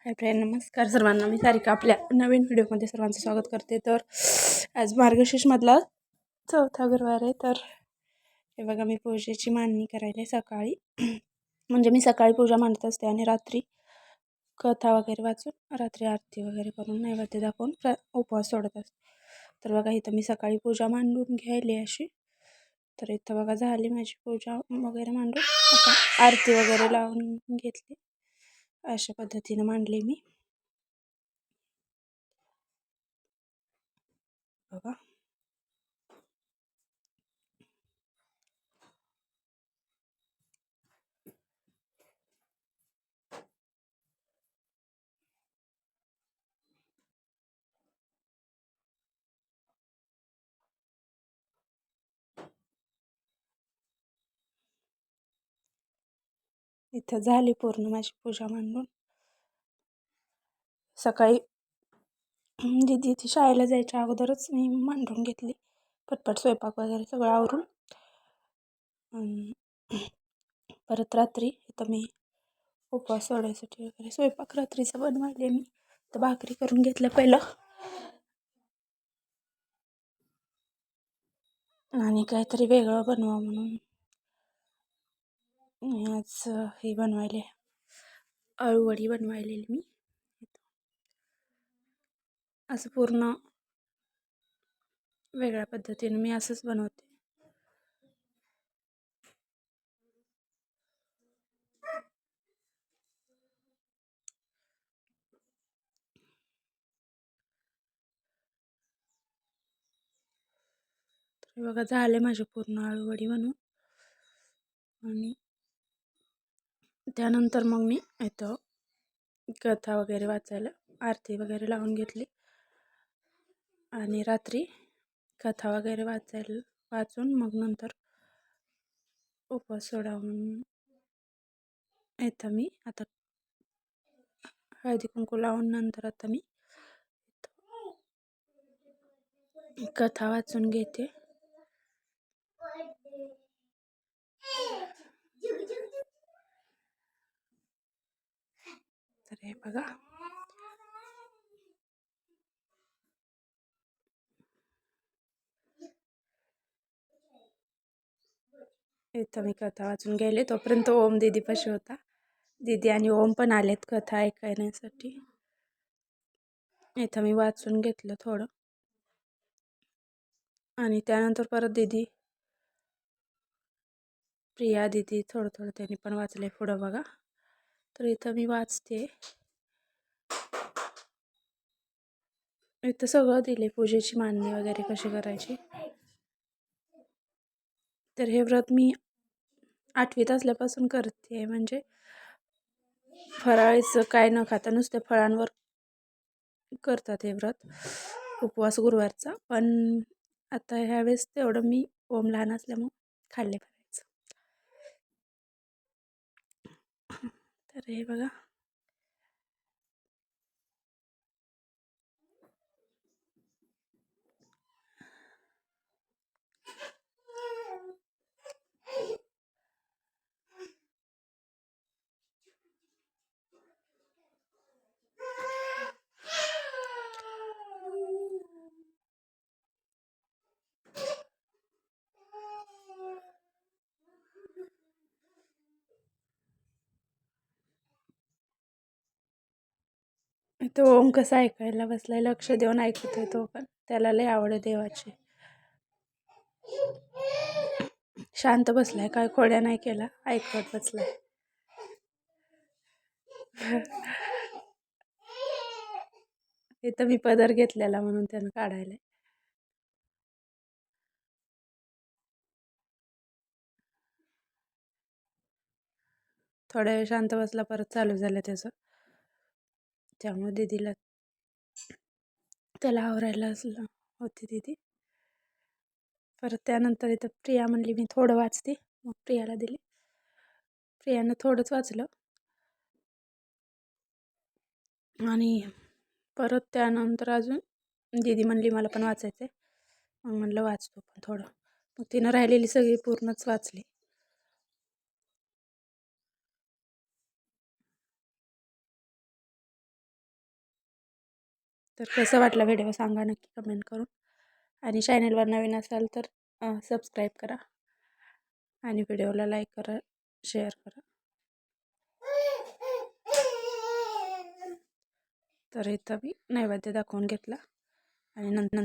Hi friend, नमस्कार सर्वांना. मी सारिका आपल्या नवीन व्हिडिओमध्ये सर्वांचं स्वागत करते. तर आज मार्गशीर्षमधला चौथा गुरुवार आहे. तर हे बघा, मी पूजेची मांडणी करायला आहे सकाळी. म्हणजे मी सकाळी पूजा मांडत असते आणि रात्री कथा वगैरे वाचून रात्री आरती वगैरे करून नैवेद्य दाखवून उपवास सोडत असते. तर बघा, इथं मी सकाळी पूजा मांडून घ्यायली अशी. तर इथं बघा झाली माझी पूजा वगैरे मांडून. आता आरती वगैरे लावून घेतली. अशा पद्धतीने मांडली मी. बघा, इथं झाली पूर्ण माझी पूजा मांडून. सकाळी दीदी ती शाळेला जायच्या अगोदरच मी मांडून घेतली. पटपट स्वयंपाक वगैरे सगळं आवरून. परत रात्री इथं मी उपवास सोडायसाठी वगैरे स्वयंपाक रात्रीचा बनवायला मी तर भाकरी करून घेतल्या पहिलं. आणि काहीतरी वेगळं बनवा म्हणून आज हे बनवायले, अळूवडी बनवायलेली मी. असं पूर्ण वेगळ्या पद्धतीने मी असंच बनवते. तर बघा, झाले माझे पूर्ण अळूवडी बनवून. आणि त्यानंतर मग मी इथं कथा वगैरे वाचायला आरती वगैरे लावून घेतली. आणि रात्री कथा वगैरे वाचून मग नंतर उपवास सोडावून इथं मी आता हळदी कुंकू लावून नंतर आता मी कथा वाचून घेते. तर हे बघा, इथं मी कथा वाचून गेले. तोपर्यंत ओम दीदीपाशी होता. दीदी आणि ओम पण आलेत कथा ऐकण्यासाठी. इथं मी वाचून घेतलं थोडं. आणि त्यानंतर परत दीदी, प्रिया दीदी थोडं त्यांनी पण वाचले पुढं बघा. तर इथं मी वाचते. इथं सगळं दिले, पूजेची मांडणी वगैरे कशी करायची. तर हे व्रत मी 8वीत असल्यापासून करते. म्हणजे फराळीचं काय न खाता नुसत्या फळांवर करतात हे व्रत, उपवास गुरुवारचा. पण आता ह्यावेळेस तेवढं मी ओम लहान असल्यामुळे खाल्ले फराळीचं. तर हे बघा, तो ओम कसा ऐकायला बसलाय, लक्ष देऊन ऐकतोय तो. पण त्याला लय आवड आहे देवाची. शांत बसलाय, काय खोड्या नाही केला, ऐकत बसलाय. इथं मी पदर घेतलेला म्हणून त्यानं काढायला. थोड्या वेळ शांत बसला, परत चालू झालं त्याचं. त्यामुळे दीदीला त्याला आवरायला होती दीदी. परत त्यानंतर इथं प्रिया म्हणली मी थोडं वाचते, मग प्रियाला दिली. प्रियानं थोडंच वाचलं. आणि परत त्यानंतर अजून दीदी म्हणली मला पण वाचायचं आहे. मग म्हणलं वाचतो पण थोडं. मग तिनं राहिलेली सगळी पूर्णच वाचली. तर कसं वाटलं व्हिडिओ सांगा नक्की कमेंट करून. आणि चॅनलवर नवीन असाल तर सबस्क्राईब करा आणि व्हिडिओला लाईक करा, शेअर करा. तर इथं मी नैवेद्य दाखवून घेतला आणि नंतर